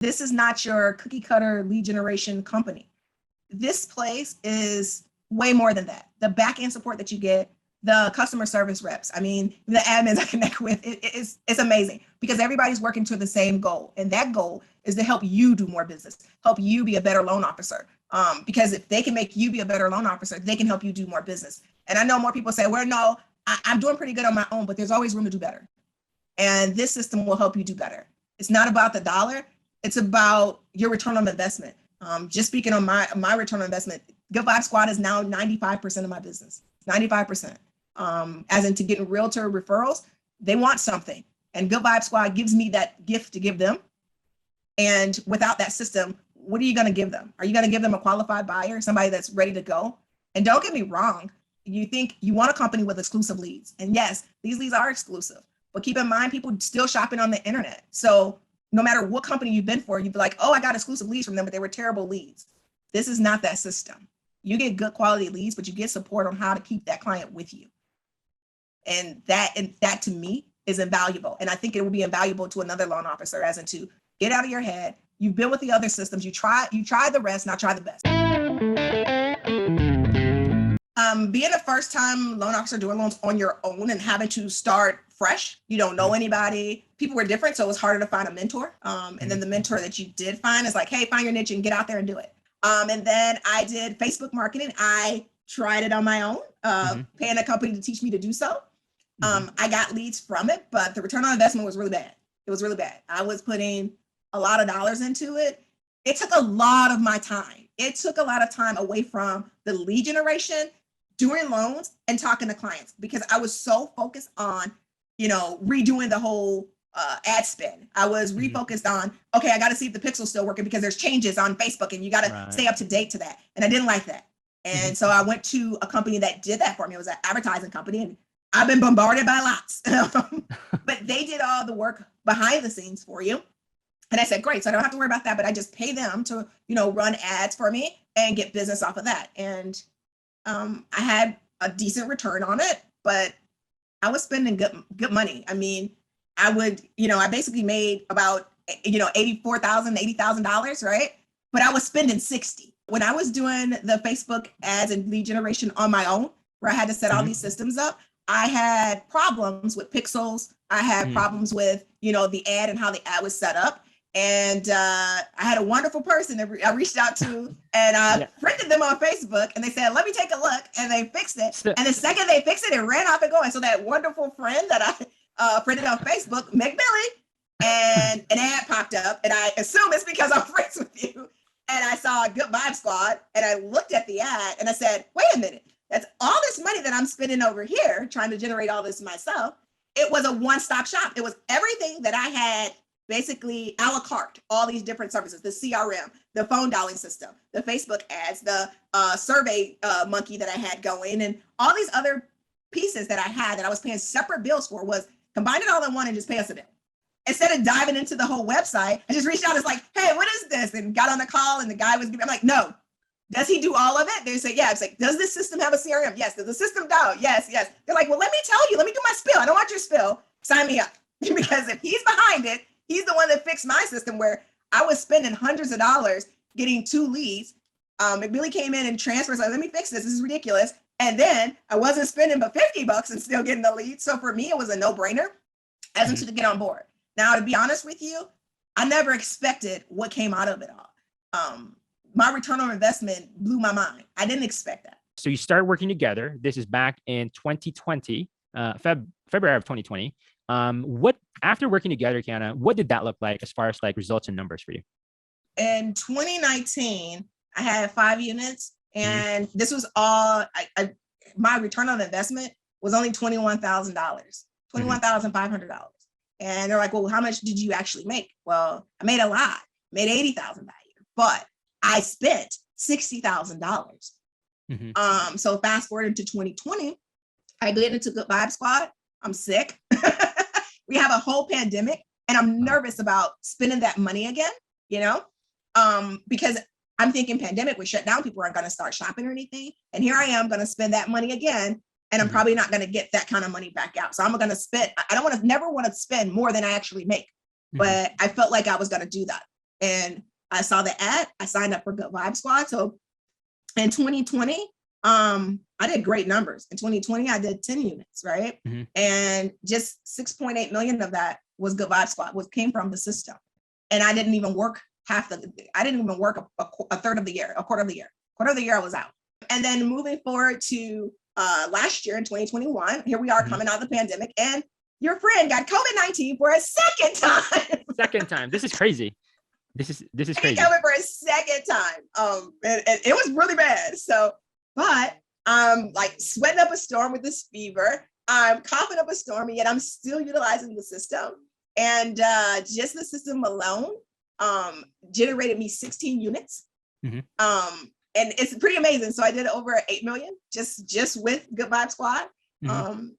This is not your cookie cutter lead generation company. This place is way more than that. The back end support that you get, the customer service reps, I mean, the admins I connect with, it's amazing because everybody's working to the same goal. And that goal is to help you do more business, help you be a better loan officer. Because if they can make you be a better loan officer, they can help you do more business. And I know more people say, well, no, I'm doing pretty good on my own, but there's always room to do better. And this system will help you do better. It's not about the dollar. It's about your return on investment. Just speaking on my return on investment, Good Vibe Squad is now 95% of my business, 95%. As into getting realtor referrals, they want something. And Good Vibe Squad gives me that gift to give them. And without that system, what are you going to give them? Are you going to give them a qualified buyer, somebody that's ready to go? And don't get me wrong, you think you want a company with exclusive leads. And yes, these leads are exclusive. But keep in mind, people still shopping on the internet. So no matter what company you've been for, you'd be like, oh, I got exclusive leads from them, but they were terrible leads. This is not that system. You get good quality leads, but you get support on how to keep that client with you. And that to me is invaluable. And I think it will be invaluable to another loan officer, as in to get out of your head. You've been with the other systems. You try the rest, now try the best. Being a first time loan officer doing loans on your own and having to start fresh, you don't know anybody. People were different, so it was harder to find a mentor. And then the mentor that you did find is like, hey, find your niche and get out there and do it. And then I did Facebook marketing. I tried it on my own, paying a company to teach me to do so. I got leads from it, but the return on investment was really bad. It was really bad. I was putting a lot of dollars into it. It took a lot of my time. It took a lot of time away from the lead generation, doing loans and talking to clients because I was so focused on, redoing the whole ad spend. I was refocused on, okay, I got to see if the pixel's still working because there's changes on Facebook and you got to stay up to date to that. And I didn't like that. And so I went to a company that did that for me. It was an advertising company and I've been bombarded by lots, but they did all the work behind the scenes for you. And I said, great. So I don't have to worry about that, but I just pay them to, run ads for me and get business off of that. And I had a decent return on it, but I was spending good money. I mean, I would, I basically made about, $84,000, $80,000, right? But I was spending 60. When I was doing the Facebook ads and lead generation on my own, where I had to set all these systems up, I had problems with pixels. I had problems with, the ad and how the ad was set up. And I had a wonderful person that I reached out to and friended them on Facebook. And they said, let me take a look. And they fixed it. And the second they fixed it, it ran off and going. So that wonderful friend that I friended on Facebook, McBilly, and an ad popped up. And I assume it's because I'm friends with you. And I saw a Good Vibe Squad. And I looked at the ad and I said, wait a minute. That's all this money that I'm spending over here trying to generate all this myself. It was a one-stop shop. It was everything that I had basically a la carte, all these different services, the CRM, the phone dialing system, the Facebook ads, the survey monkey that I had going, and all these other pieces that I had that I was paying separate bills for was combine it all in one and just pay us a bill. Instead of diving into the whole website, I just reached out. It's like, hey, what is this? And got on the call and the guy was giving, I'm like, no. Does he do all of it? They say, yeah. It's like, does this system have a CRM? Yes. Does the system down? Yes. They're like, well, let me tell you. Let me do my spill. I don't want your spill. Sign me up. Because if he's behind it, he's the one that fixed my system where I was spending hundreds of dollars getting 2 leads. McBilly came in and transferred. So let me fix this. This is ridiculous. And then I wasn't spending but $50 and still getting the lead. So for me, it was a no-brainer as to get on board. Now, to be honest with you, I never expected what came out of it all. My return on investment blew my mind. I didn't expect that. So you start working together. This is back in 2020, February of 2020. After working together, Quiana, what did that look like as far as like results and numbers for you? In 2019, I had 5 units, and this was all. My return on investment was only $21,000, $21,500. And they're like, "Well, how much did you actually make?" Well, I made a lot, made $80,000 that year, but I spent $60,000. So fast forward into 2020, I get into Good Vibe Squad. I'm sick. We have a whole pandemic and I'm nervous about spending that money again, because I'm thinking pandemic would shut down. People aren't going to start shopping or anything. And here I am going to spend that money again. And I'm probably not going to get that kind of money back out. So I'm going to spend, I don't never want to spend more than I actually make, but I felt like I was going to do that. And I saw the ad. I signed up for Good Vibe Squad. So in 2020, I did great numbers. In 2020, I did 10 units, right? Mm-hmm. And just 6.8 million of that was Good Vibe Squad, came from the system. And I didn't even work a third of the year, a quarter of the year. Quarter of the year I was out. And then moving forward to last year in 2021, here we are coming out of the pandemic, and your friend got COVID-19 for a second time. Second time. This is crazy. This is crazy. He COVID for a second time. And it was really bad. So, but I'm like sweating up a storm with this fever. I'm coughing up a storm, and yet I'm still utilizing the system. And just the system alone generated me 16 units. Mm-hmm. And it's pretty amazing. So I did over 8 million just with Good Vibe Squad in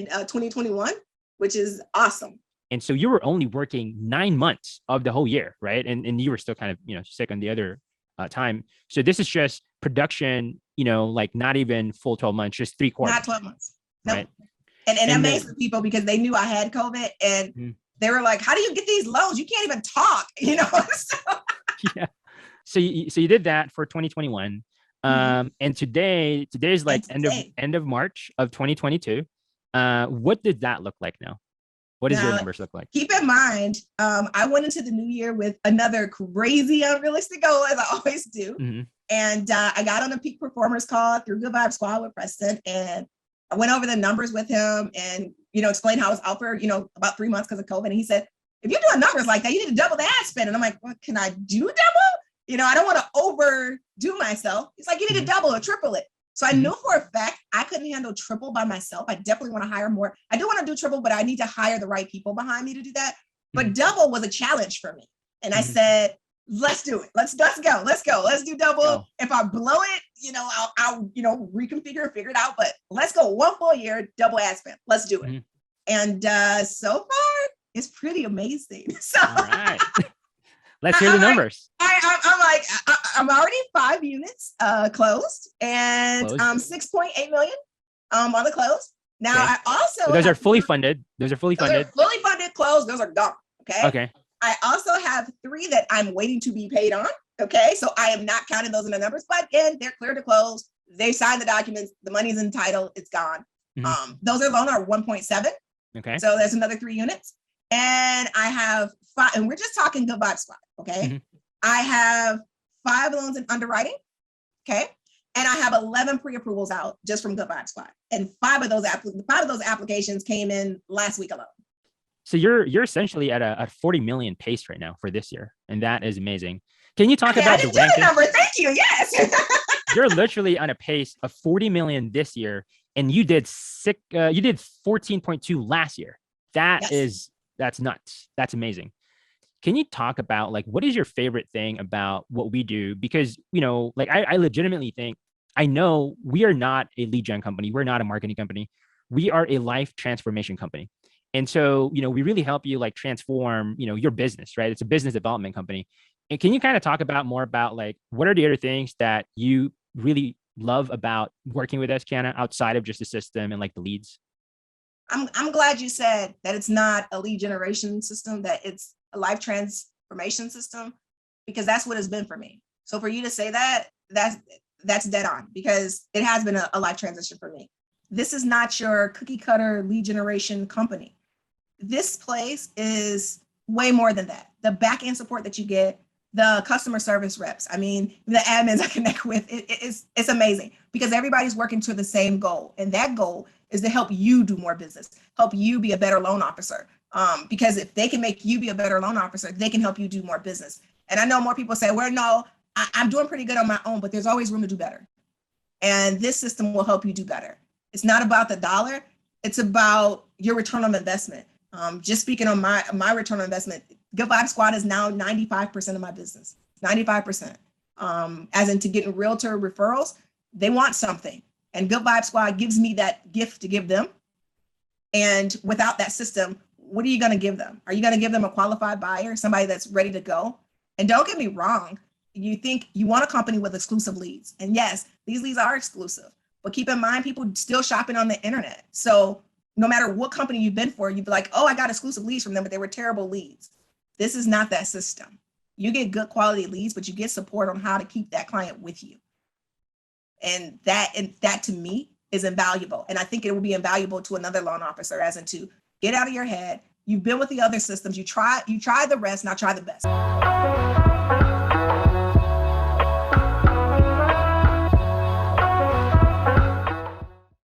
2021, which is awesome. And so you were only working 9 months of the whole year, right? And you were still kind of, sick on the other time. So this is just production, like not even full 12 months, just 3 quarters. Not 12 months. No. Right. And that amazed the people because they knew I had COVID, and they were like, how do you get these loans? You can't even talk, So. Yeah. So you did that for 2021. And today's like end of March of 2022. What did that look like now? What does your numbers look like? Keep in mind, I went into the new year with another crazy, unrealistic goal, as I always do. Mm-hmm. And I got on a peak performers call through Good Vibe Squad with Preston, and I went over the numbers with him and, explained how I was out for, about 3 months because of COVID. And he said, if you're doing numbers like that, you need to double the ad spend. And I'm like, what can I do double? I don't want to overdo myself. He's like, you need to double or triple it. So I knew for a fact I couldn't handle triple by myself. I definitely want to hire more. I do want to do triple, but I need to hire the right people behind me to do that. But double was a challenge for me. And I said, let's do it. Let's go. Let's do double. Oh. If I blow it, I'll reconfigure and figure it out. But let's go 1 full year, double ad spend. Let's do it. And so far, it's pretty amazing. So all right. Let's hear the numbers. I'm already 5 units closed, and 6.8 million on the close. Now I also those are fully funded. Those are fully funded. Fully funded closed. Those are gone. Okay. I also have 3 that I'm waiting to be paid on. Okay. So I am not counting those in the numbers, but again, they're clear to close. They signed the documents. The money's in title. It's gone. Those alone are 1.7. Okay. So there's another 3 units. And I have 5, and we're just talking Good Vibe Squad. Okay. I have 5 loans in underwriting. Okay. And I have 11 pre-approvals out just from Good Vibe Squad. And 5 of those applications came in last week alone. So you're essentially at a 40 million pace right now for this year. And that is amazing. Can you talk about the rankings? Number? Thank you. Yes. You're literally on a pace of 40 million this year. And you did 14.2 last year. That's nuts. That's amazing. Can you talk about what is your favorite thing about what we do? Because, I legitimately think, I know we are not a lead gen company. We're not a marketing company. We are a life transformation company. And so, we really help you transform, your business, right? It's a business development company. And can you kind of talk about more about what are the other things that you really love about working with us, Quiana, outside of just the system and the leads? I'm glad you said that it's not a lead generation system, that it's a life transformation system, because that's what it's been for me. So for you to say that, that's dead on, because it has been a life transition for me. This is not your cookie cutter lead generation company. This place is way more than that. The back end support that you get, the customer service reps, the admins I connect with, it's amazing, because everybody's working to the same goal. And that goal is to help you do more business, help you be a better loan officer. Because if they can make you be a better loan officer, they can help you do more business. And I know more people say, well, no, I'm doing pretty good on my own, but there's always room to do better. And this system will help you do better. It's not about the dollar. It's about your return on investment. Just speaking on my return on investment, Good Vibe Squad is now 95% of my business, 95%. As into getting realtor referrals, they want something. And Good Vibe Squad gives me that gift to give them. And without that system, what are you going to give them? Are you going to give them a qualified buyer, somebody that's ready to go? And don't get me wrong, you think you want a company with exclusive leads. And yes, these leads are exclusive, but keep in mind, people still shopping on the internet. So no matter what company you've been for, you'd be like, oh, I got exclusive leads from them, but they were terrible leads. This is not that system. You get good quality leads, but you get support on how to keep that client with you. And that to me is invaluable. And I think it will be invaluable to another loan officer, as in to get out of your head. You've been with the other systems. You try the rest, now try the best.